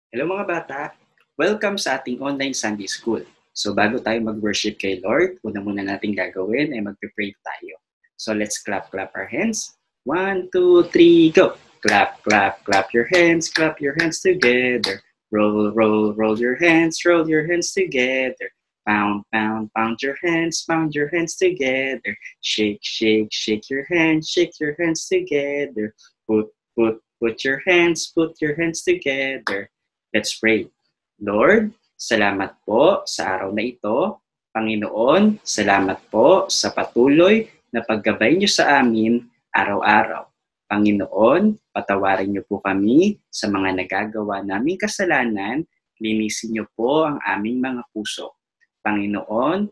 Hello mga bata! Welcome sa ating online Sunday School. So bago tayo mag-worship kay Lord, una muna natin gagawin ay magpe-pray tayo. So let's clap our hands. 1, 2, 3, go! Clap your hands together. Roll your hands together. Pound your hands together. Shake your hands together. Put your hands together. Let's pray. Lord, salamat po sa araw na ito. Panginoon, salamat po sa patuloy na paggabay niyo sa amin araw-araw. Panginoon, patawarin niyo po kami sa mga nagagawa naming kasalanan. Linisin niyo po ang aming mga puso. Panginoon,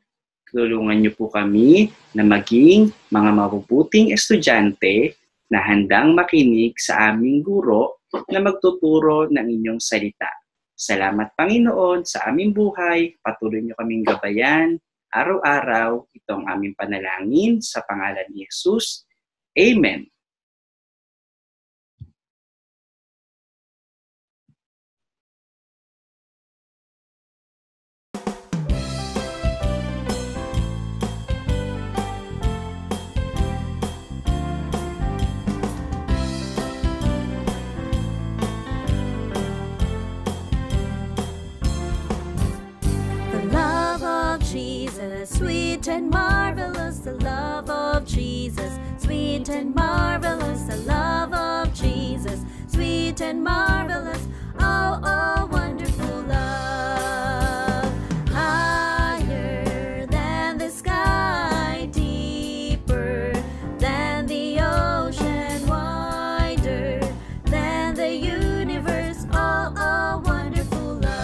tulungan niyo po kami na maging mga mabubuting estudyante na handang makinig sa aming guro na magtuturo ng inyong salita. Salamat Panginoon sa aming buhay. Patuloy niyo kaming gabayan araw-araw. Ito ang aming panalangin sa pangalan ni Jesus. Amen. Sweet and marvelous, the love of Jesus. Sweet and marvelous, the love of Jesus. Sweet and marvelous, oh, oh, wonderful love. Higher than the sky, deeper than the ocean, wider than the universe, oh, oh, wonderful love.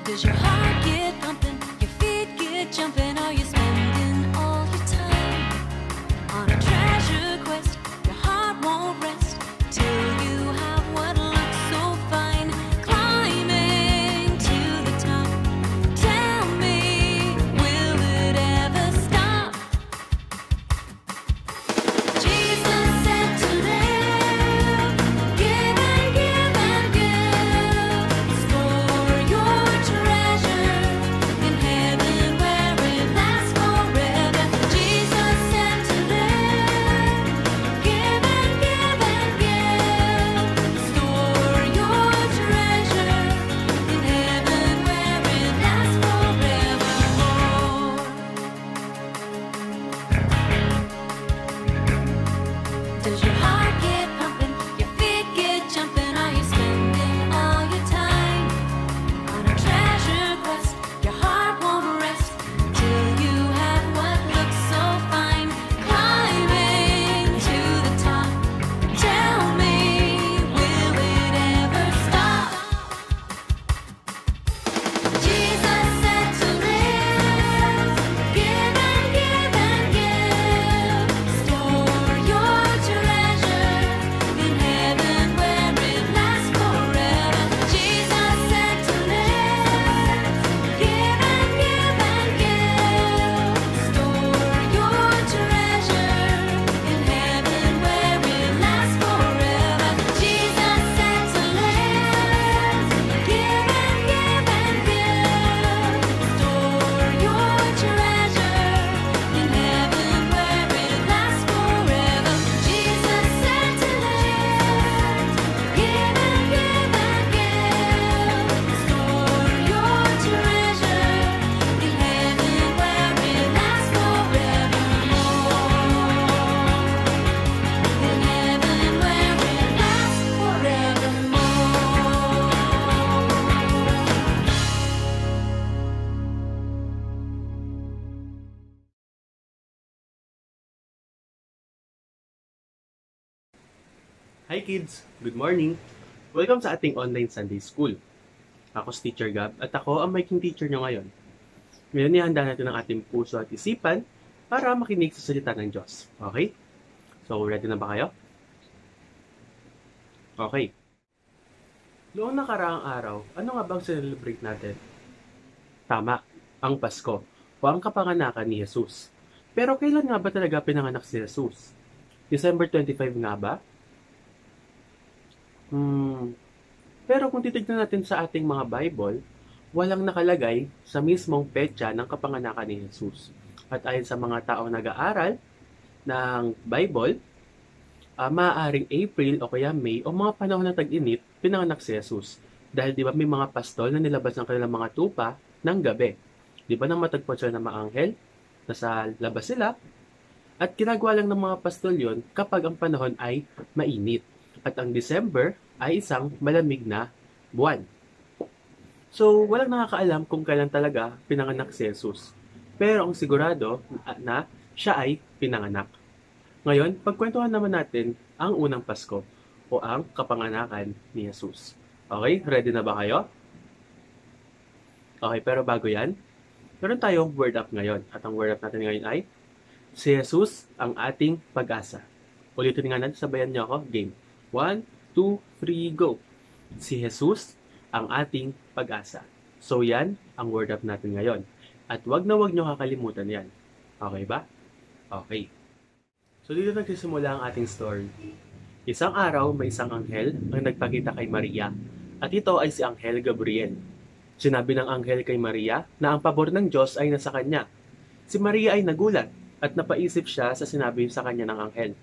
Does your heart get pumping, your feet get jumping? Are you spending all your time on a treasure quest? Your heart won't rest till you have what looks so fine. Climbing to the top, tell me, will it ever stop? Jesus said to live, give and give and give. Store your treasure Hi kids! Good morning! Welcome sa ating online Sunday School. Ako si Teacher Gab at ako ang making teacher nyo ngayon. Ngayon ihanda natin ang ating puso at isipan para makinig sa salita ng Diyos. Okay? So, ready na ba kayo? Okay. Noong nakaraang araw, ano nga bang celebrate natin? Tama, ang Pasko o ang kapanganakan ni Jesus. Pero kailan nga ba talaga pinanganak si Jesus? December 25 nga ba? Pero kung titignan natin sa ating mga Bible, walang nakalagay sa mismong petsa ng kapanganakan ni Jesus. At ayon sa mga taong nag-aaral ng Bible, maaaring April o kaya May o mga panahon ng tag-init, pinanganak si Jesus. Dahil di ba may mga pastol na nilabas ng kanilang mga tupa ng gabi. Di ba nang matagpuan sila ng mga anghel, nasa labas sila, at ginagawa lang ng mga pastol yon kapag ang panahon ay mainit. At ang December ay isang malamig na buwan. So, walang nakakaalam kung kailan talaga pinanganak si Jesus. Pero ang sigurado na siya ay pinanganak. Ngayon, pagkwentuhan naman natin ang unang Pasko o ang kapanganakan ni Jesus. Okay? Ready na ba kayo? Okay, pero bago yan, meron tayong word up ngayon. At ang word up natin ngayon ay si Jesus ang ating pag-asa. Ulitin nga natin, sabayan niyo ako. Game. 1, 2, 3, go! Si Jesus ang ating pag-asa. So yan ang word up natin ngayon. At wag na wag nyo kakalimutan yan. Okay ba? Okay. So dito nagsisimula ang ating story. Isang araw, may isang anghel ang nagpakita kay Maria. At ito ay si Anghel Gabriel. Sinabi ng anghel kay Maria na ang pabor ng Diyos ay nasa kanya. Si Maria ay nagulat at napaisip siya sa sinabi sa kanya ng anghel.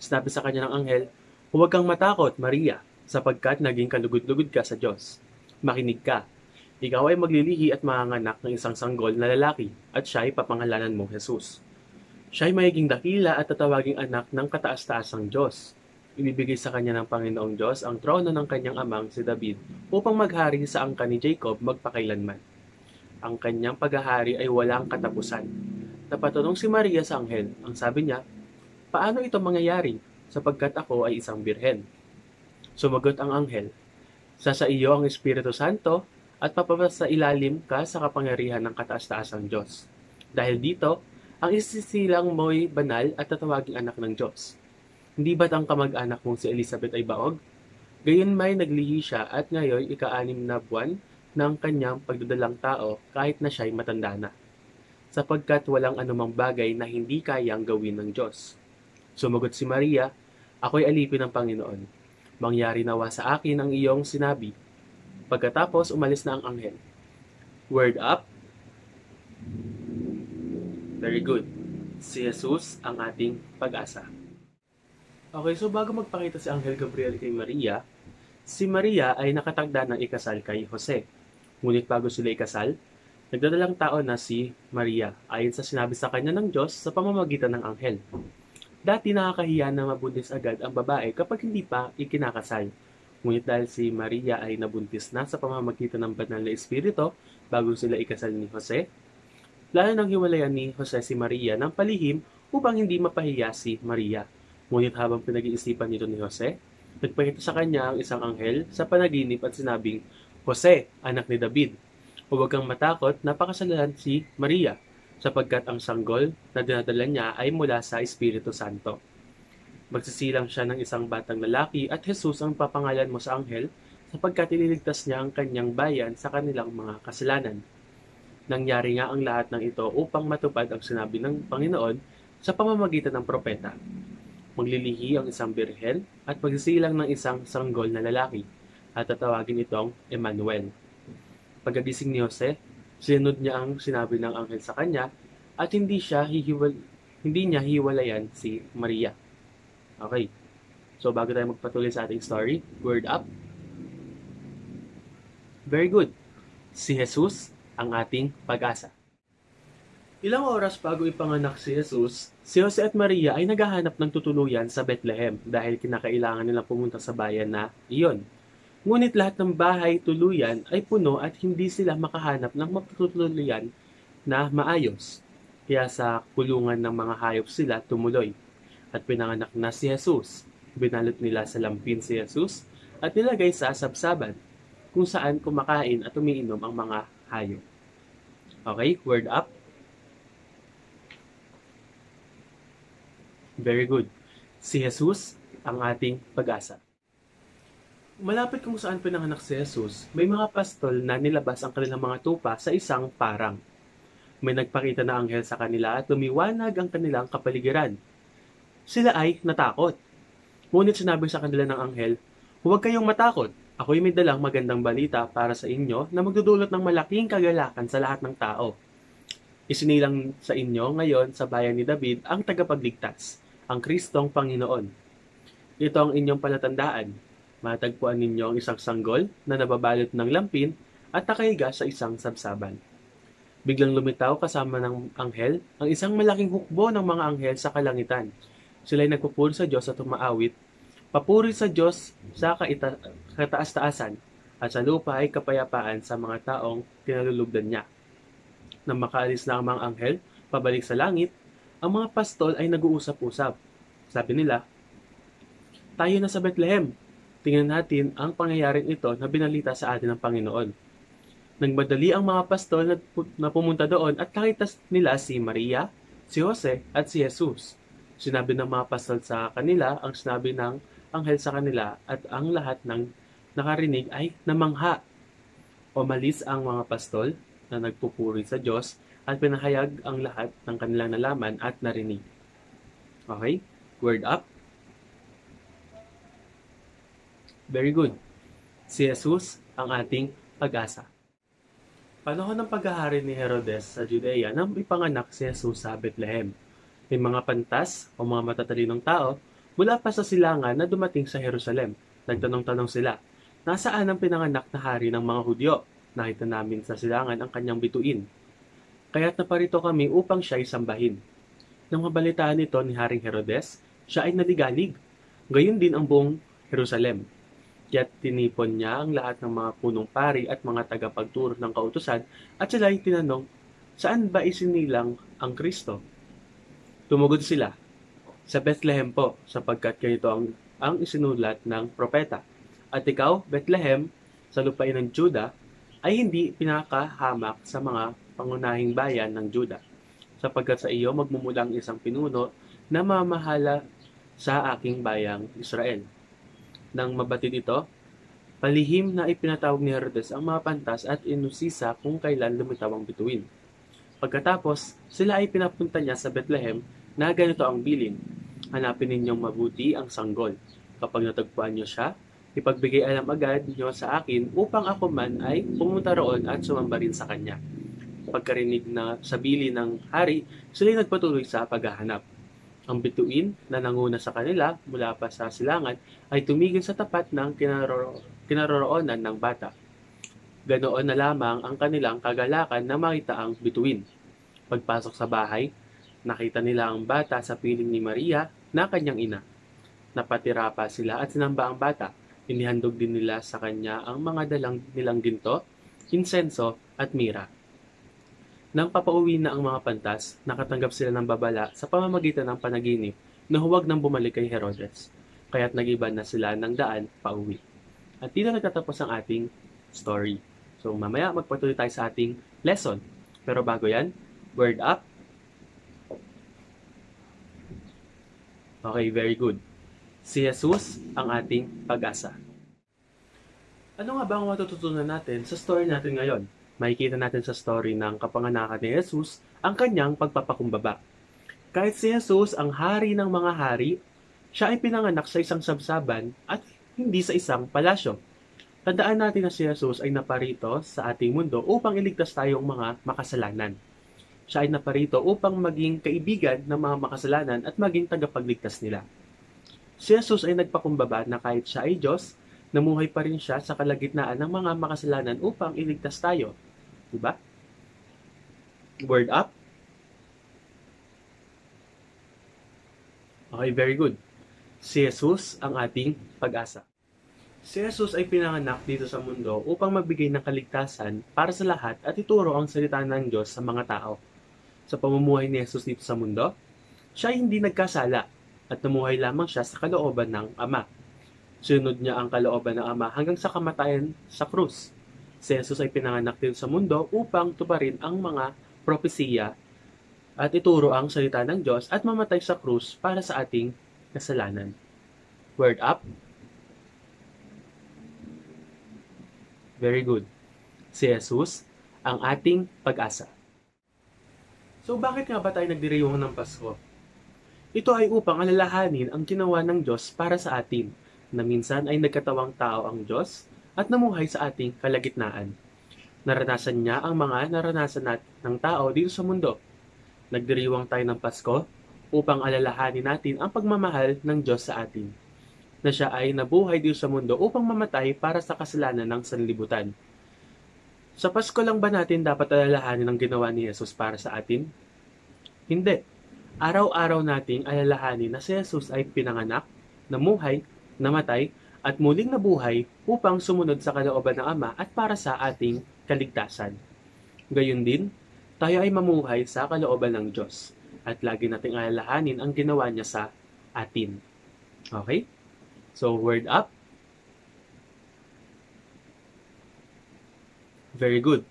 Sinabi sa kanya ng anghel, "Huwag kang matakot, Maria, sapagkat naging kalugod-lugod ka sa Diyos. Makinig ka. Ikaw ay maglilihi at manganganak ng isang sanggol na lalaki, at siya ay papangalanan mo Jesus. Siya ay magiging dakila at tatawaging anak ng kataas-taasang Diyos. Ibibigay sa kanya ng Panginoong Diyos ang trono ng kanyang amang si David upang maghari sa angkan ni Jacob magpakailanman. Ang kanyang paghahari ay walang katapusan." Napatanong si Maria sa anghel. Ang sabi niya, "Paano ito mangyayari? Sapagkat ako ay isang birhen." Sumagot ang anghel, sa iyo ang Espiritu Santo at papasa ilalim ka sa kapangyarihan ng kataas-taasang Diyos. Dahil dito, ang isisilang mo'y banal at tatawaging anak ng Diyos. Hindi ba't ang kamag-anak mong si Elizabeth ay baog? Gayon may naglihi siya at ngayon ika-6 na buwan ng kanyang pagdadalang tao kahit na siya'y matanda na. Sapagkat walang anumang bagay na hindi kayang gawin ng Diyos. Sumagot si Maria, "Ako'y alipin ng Panginoon. Mangyari nawa sa akin ang iyong sinabi." Pagkatapos, umalis na ang anghel. Word up. Very good. Si Jesus ang ating pag-asa. Okay, so bago magpakita si Anghel Gabriel kay Maria, si Maria ay nakatagda ng ikasal kay Jose. Ngunit bago sila ikasal, nagdadalang tao na si Maria ayon sa sinabi sa kanya ng Diyos sa pamamagitan ng anghel. Dati nakakahiya na mabuntis agad ang babae kapag hindi pa ikinakasal. Ngunit dahil si Maria ay nabuntis na sa pamamagitan ng banal na espiritu bago sila ikasal ni Jose, lalo nang hiwalayan ni Jose si Maria ng palihim upang hindi mapahiya si Maria. Ngunit habang pinag-iisipan nito ni Jose, nagpakita sa kanya ang isang anghel sa panaginip at sinabing, "Jose, anak ni David, huwag kang matakot na pakasalan si Maria, sapagkat ang sanggol na dinadala niya ay mula sa Espiritu Santo. Magsisilang siya ng isang batang lalaki at Jesus ang papangalan mo sa anghel sapagkat ililigtas niya ang kanyang bayan sa kanilang mga kasalanan." Nangyari nga ang lahat ng ito upang matupad ang sinabi ng Panginoon sa pamamagitan ng propeta. Maglilihi ang isang birhen at magsisilang ng isang sanggol na lalaki at tatawagin itong Emmanuel. Pagkagising ni Jose, sinunod niya ang sinabi ng anghel sa kanya at hindi niya hiwalayan si Maria. Okay. So bago tayo magpatuloy sa ating story, word up. Very good. Si Jesus ang ating pag-asa. Ilang oras bago ipanganak si Jesus, si Jose at Maria ay naghahanap ng tutuluyan sa Bethlehem dahil kinakailangan nilang pumunta sa bayan na iyon. Ngunit lahat ng bahay tuluyan ay puno at hindi sila makahanap ng matutuluyan na maayos. Kaya sa kulungan ng mga hayop sila tumuloy at pinanganak na si Jesus. Binalot nila sa lampin si Jesus at nilagay sa sabsaban kung saan kumakain at umiinom ang mga hayop. Okay, word up. Very good. Si Jesus ang ating pag-asa. Malapit kung saan pinanganak si Jesus, may mga pastol na nilabas ang kanilang mga tupa sa isang parang. May nagpakita na anghel sa kanila at lumiwanag ang kanilang kapaligiran. Sila ay natakot. Ngunit sinabi sa kanila ng anghel, "Huwag kayong matakot. Ako'y may dalang magandang balita para sa inyo na magdudulot ng malaking kagalakan sa lahat ng tao. Isinilang sa inyo ngayon sa bayan ni David ang tagapagligtas, ang Kristong Panginoon. Ito ang inyong palatandaan. Matagpuan ninyo ang isang sanggol na nababalot ng lampin at nakahiga sa isang sabsaban." Biglang lumitaw kasama ng anghel ang isang malaking hukbo ng mga anghel sa kalangitan. Sila'y nagpupuri sa Diyos at umaawit, "Papuri sa Diyos sa kataas-taasan at sa lupa ay kapayapaan sa mga taong kinalulugdan niya." Nang makaalis na ang mga anghel pabalik sa langit, ang mga pastol ay nag-uusap-usap. Sabi nila, "Tayo na sa Bethlehem. Tingnan natin ang pangyayaring ito na binalita sa atin ng Panginoon." Nagmadali ang mga pastol na pumunta doon at nakita nila si Maria, si Jose at si Jesus. Sinabi ng mga pastol sa kanila ang sinabi ng anghel sa kanila at ang lahat ng nakarinig ay namangha. Umalis ang mga pastol na nagpupuri sa Diyos at pinahayag ang lahat ng kanilang nalaman at narinig. Okay? Word up. Very good. Si Jesus ang ating pag-asa. Panahon ng paghahari ni Herodes sa Judea nang ipanganak si Jesus sa Bethlehem. May mga pantas o mga matatalinong tao mula pa sa silangan na dumating sa Jerusalem. Nagtanong-tanong sila, "Nasaan ang pinanganak na hari ng mga Hudyo? Nakita namin sa silangan ang kanyang bituin. Kaya't naparito kami upang siya isambahin." Nang mabalitaan ito ni Haring Herodes, siya ay naligalig. Gayon din ang buong Jerusalem. Kaya't tinipon niya ang lahat ng mga punong pari at mga tagapagturo ng kautusan at sila ay tinanong, "Saan ba isinilang ang Kristo?" Tumugod sila, "Sa Bethlehem po, sapagkat ganito ang isinulat ng propeta. At ikaw, Bethlehem, sa lupain ng Juda, ay hindi pinakahamak sa mga pangunahing bayan ng Juda, sapagkat sa iyo magmumulang isang pinuno na mamahala sa aking bayang Israel." Nang mabatid ito, palihim na ipinatawag ni Herodes ang mga pantas at inusisa kung kailan lumitaw ang bituin. Pagkatapos, sila ay pinapunta niya sa Bethlehem na ganito ang bilin, "Hanapin ninyong mabuti ang sanggol. Kapag natagpuan niyo siya, ipagbigay alam agad niyo sa akin upang ako man ay pumunta roon at sumamba rin sa kanya." Pagkarinig na sa bilin ng hari, sila ay nagpatuloy sa paghahanap. Ang bituin na nanguna sa kanila mula pa sa silangan ay tumigil sa tapat ng kinaroroonan ng bata. Ganoon na lamang ang kanilang kagalakan na makita ang bituin. Pagpasok sa bahay, nakita nila ang bata sa piling ni Maria na kanyang ina. Napatira pa sila at sinamba ang bata. Inihandog din nila sa kanya ang mga nilang ginto, insenso at mira. Nang papauwi na ang mga pantas, nakatanggap sila ng babala sa pamamagitan ng panaginip na huwag nang bumalik kay Herodes. Kaya't nag-iba na sila ng daan pauwi. At dito nagtatapos ang ating story. So mamaya magpatuloy tayo sa ating lesson. Pero bago yan, word up. Okay, very good. Si Jesus ang ating pag-asa. Ano nga ba ang matututunan natin sa story natin ngayon? Makikita natin sa story ng kapanganakan ni Jesus ang kanyang pagpapakumbaba. Kahit si Jesus ang hari ng mga hari, siya ay pinanganak sa isang sabsaban at hindi sa isang palasyo. Tandaan natin na si Jesus ay naparito sa ating mundo upang iligtas tayong mga makasalanan. Siya ay naparito upang maging kaibigan ng mga makasalanan at maging tagapagligtas nila. Si Jesus ay nagpakumbaba na kahit siya ay Diyos, namuhay pa rin siya sa kalagitnaan ng mga makasalanan upang iligtas tayo. Diba? Word up. Okay, very good. Si Jesus ang ating pag-asa. Si Jesus ay pinanganak dito sa mundo upang magbigay ng kaligtasan para sa lahat at ituro ang salita ng Diyos sa mga tao. Sa pamumuhay ni Jesus dito sa mundo, siya ay hindi nagkasala at at namuhay lamang siya sa kalooban ng Ama. Sinunod niya ang kalooban ng Ama hanggang sa kamatayan sa krus. Si Jesus ay pinanganak din sa mundo upang tuparin ang mga propesiya at ituro ang salita ng Diyos at mamatay sa krus para sa ating kasalanan. Word up. Very good. Si Jesus, ang ating pag-asa. So bakit nga ba tayo nagdiriwang ng Pasko? Ito ay upang alalahanin ang ginawa ng Diyos para sa atin, na minsan ay nagkatawang tao ang Diyos at namuhay sa ating kalagitnaan. Naranasan niya ang mga naranasan ng tao dito sa mundo. Nagdiriwang tayo ng Pasko upang alalahanin natin ang pagmamahal ng Diyos sa atin, na siya ay nabuhay dito sa mundo upang mamatay para sa kasalanan ng sanlibutan. Sa Pasko lang ba natin dapat alalahanin ang ginawa ni Jesus para sa atin? Hindi. Araw-araw nating alalahanin na si Jesus ay pinanganak, namuhay, namatay, at muling nabuhay upang sumunod sa kalooban ng Ama at para sa ating kaligtasan. Gayon din, tayo ay mamuhay sa kalooban ng Diyos at lagi nating alalahanin ang ginawa niya sa atin. Okay? So, word up. Very good.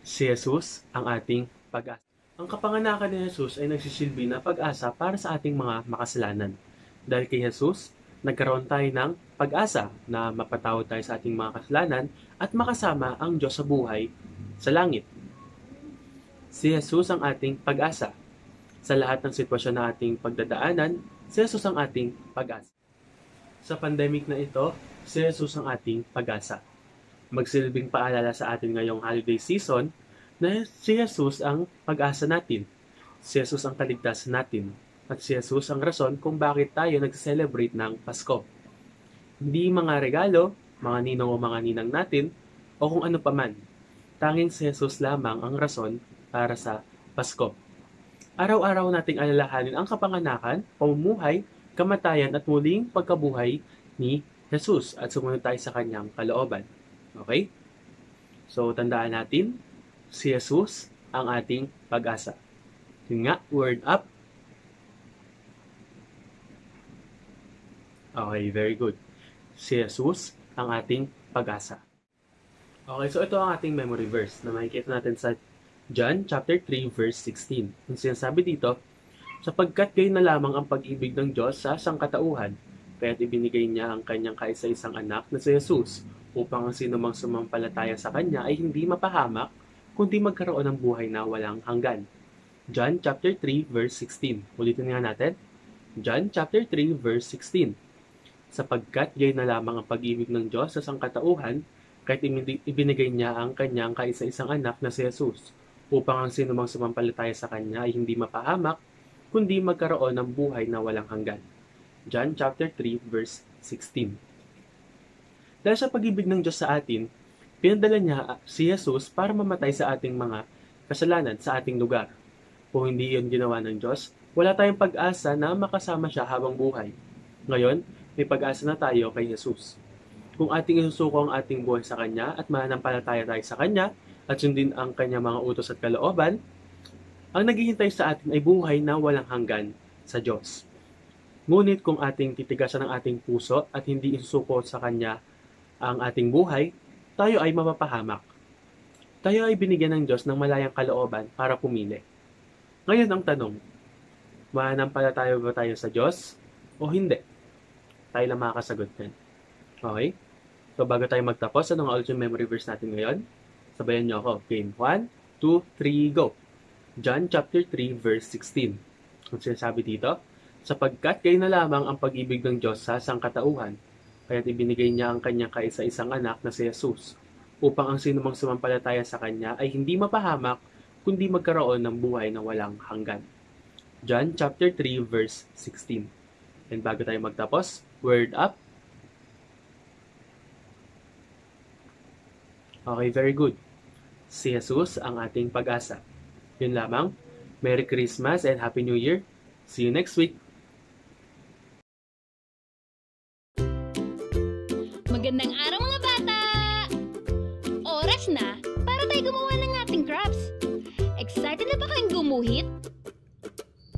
Si Jesus ang ating pag-asa. Ang kapanganakan ni Jesus ay nagsisilbi na pag-asa para sa ating mga makasalanan. Dahil kay Jesus, nagkaroon tayo ng pag-asa na mapatawad tayo sa ating mga kasalanan at makasama ang Diyos sa buhay sa langit. Si Jesus ang ating pag-asa. Sa lahat ng sitwasyon na ating pagdadaanan, si Jesus ang ating pag-asa. Sa pandemic na ito, si Jesus ang ating pag-asa. Magsilbing paalala sa atin ngayong holiday season na si Jesus ang pag-asa natin. Si Jesus ang kaligtasan natin. At si Jesus ang rason kung bakit tayo nag-celebrate ng Pasko. Hindi mga regalo, mga ninong o mga ninang natin, o kung ano paman. Tanging si Jesus lamang ang rason para sa Pasko. Araw-araw nating alalahanin ang kapanganakan, pamumuhay, kamatayan at muling pagkabuhay ni Jesus at sumunod tayo sa kanyang kalooban. Okay? So, tandaan natin, si Jesus ang ating pag-asa. Yun nga, word up. Okay, very good. Si Jesus ang ating pag-asa. Okay, so ito ang ating memory verse na makikita natin sa John chapter 3 verse 16. Ang sinasabi dito, sapagkat gayon na lamang ang pag-ibig ng Diyos sa sangkatauhan, kaya't ibinigay niya ang kanyang kaisa-isang anak na si Jesus, upang ang sinumang sumampalataya sa kanya ay hindi mapahamak, kundi magkaroon ng buhay na walang hanggan. John chapter 3 verse 16. Ulitin nga natin. John chapter 3 verse 16. Sapagkat gayon na lamang ang pag-ibig ng Diyos sa sangkatauhan, kahit ibinigay niya ang kanyang kaisa-isang anak na si Jesus, upang ang sinumang sumampalataya sa kanya ay hindi mapahamak, kundi magkaroon ng buhay na walang hanggan. John chapter 3 verse 16. Dahil sa pag-ibig ng Diyos sa atin, pinadala niya si Jesus para mamatay sa ating mga kasalanan sa ating lugar. Kung hindi iyon ginawa ng Diyos, wala tayong pag-asa na makasama siya habang buhay. Ngayon, may pag-asa na tayo kay Jesus. Kung ating isusuko ang ating buhay sa Kanya at mananampalataya tayo sa Kanya at sundin ang Kanyang mga utos at kalooban, ang naghihintay sa atin ay buhay na walang hanggan sa Diyos. Ngunit kung ating titigasan ang ating puso at hindi isusuko sa Kanya ang ating buhay, tayo ay mapapahamak. Tayo ay binigyan ng Diyos ng malayang kalooban para pumili. Ngayon ang tanong, mananampalataya ba tayo sa Diyos o hindi? Tayo lang makakasagot yan. Okay? So bago tayo magtapos, ano nga ulit yung memory verse natin ngayon? Sabayan niyo ako. Game 1, 2, 3, go! John chapter 3 verse 16. Ang sinasabi dito, sapagkat kayo na lamang ang pag-ibig ng Diyos sa sangkatauhan, kaya't ibinigay niya ang kanyang kaisa-isang anak na si Jesus, upang ang sinumang sumampalataya sa kanya ay hindi mapahamak, kundi magkaroon ng buhay na walang hanggan. John chapter 3 verse 16. And bago tayo magtapos, word up. Okay, very good. Si Jesus ang ating pag-asa. Yun lamang. Merry Christmas and Happy New Year. See you next week. Magandang araw mga bata! Oras na para tayo gumawa ng ating crafts. Excited na ba kayong gumuhit?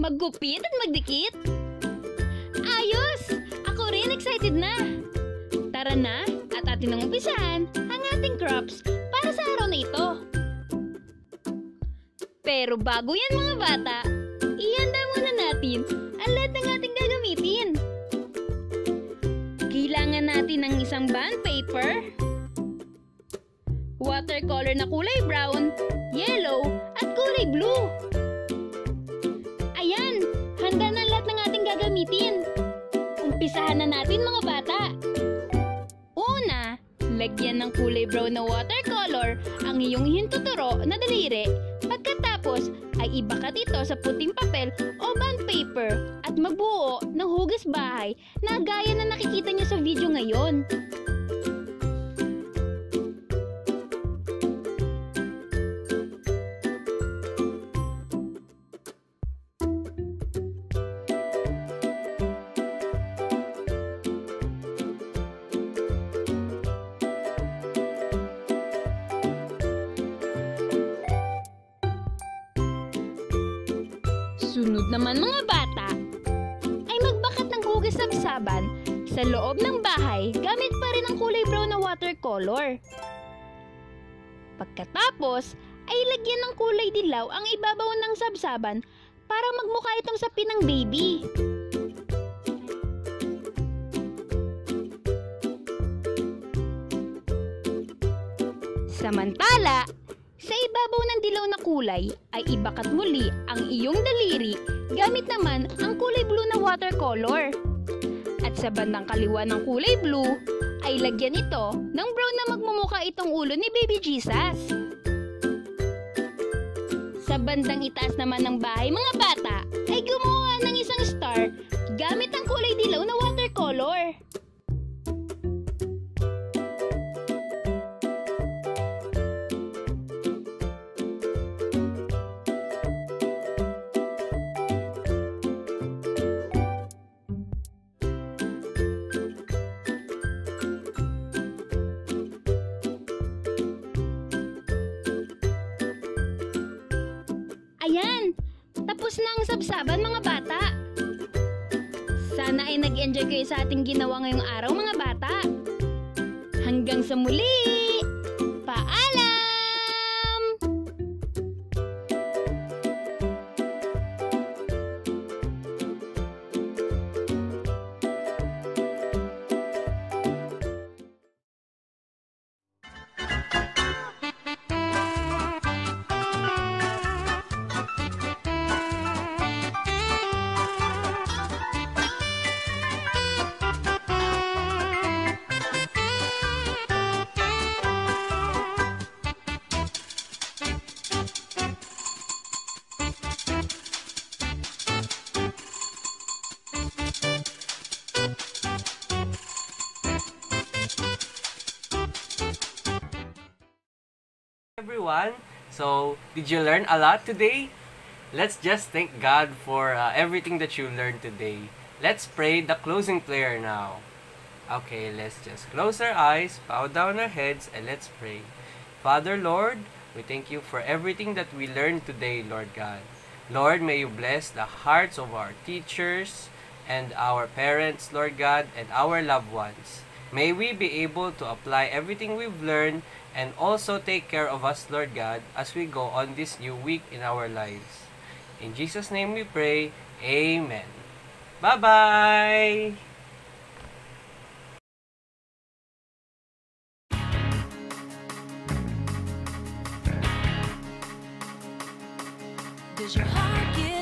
Maggupit at magdikit? ngayon excited na! Tara na at atin ang umpisahan ang ating crops para sa araw na ito. Pero bago yan mga bata, ihanda muna natin ang lahat ng ating gagamitin. Kailangan natin ng isang bond paper, watercolor na kulay brown, yellow, at kulay blue. Ayan, handa na lahat ng ating gagamitin. Umpisahan na natin mga bata. Una, lagyan ng kulay brown na watercolor ang iyong hintuturo na daliri. Pagkatapos ay ibakat ito sa puting papel o bond paper at magbuo ng hugas bahay na gaya na nakikita niyo sa video ngayon. Sunod naman mga bata, ay magbakat ng hugas sabsaban sa loob ng bahay gamit pa rin ang kulay brown na watercolor. Pagkatapos, ay lagyan ng kulay dilaw ang ibabaw ng sabsaban para magmukha itong sapi ng baby. Samantala, sa ibabaw ng dilaw na kulay ay ibakat muli ang iyong daliri gamit naman ang kulay blue na watercolor. At sa bandang kaliwa ng kulay blue ay lagyan ito ng brown na magmumukha itong ulo ni Baby Jesus. Sa bandang itaas naman ng bahay mga bata ay gumawa ng isang star gamit ang kulay dilaw na watercolor. Ayan! Tapos na ang sabsaban mga bata! Sana ay nag-enjoy kayo sa ating ginawa ngayong araw mga bata! Hanggang sa muli! Paalam! Everyone, so did you learn a lot today? Let's just thank God for everything that you learned today. Let's pray the closing prayer now. Okay, let's just close our eyes, bow down our heads, and let's pray. Father, Lord, we thank you for everything that we learned today, Lord God. Lord, may you bless the hearts of our teachers and our parents, Lord God, and our loved ones. May we be able to apply everything we've learned and also take care of us, Lord God, as we go on this new week in our lives. In Jesus' name we pray, Amen. Bye-bye! Does your heart get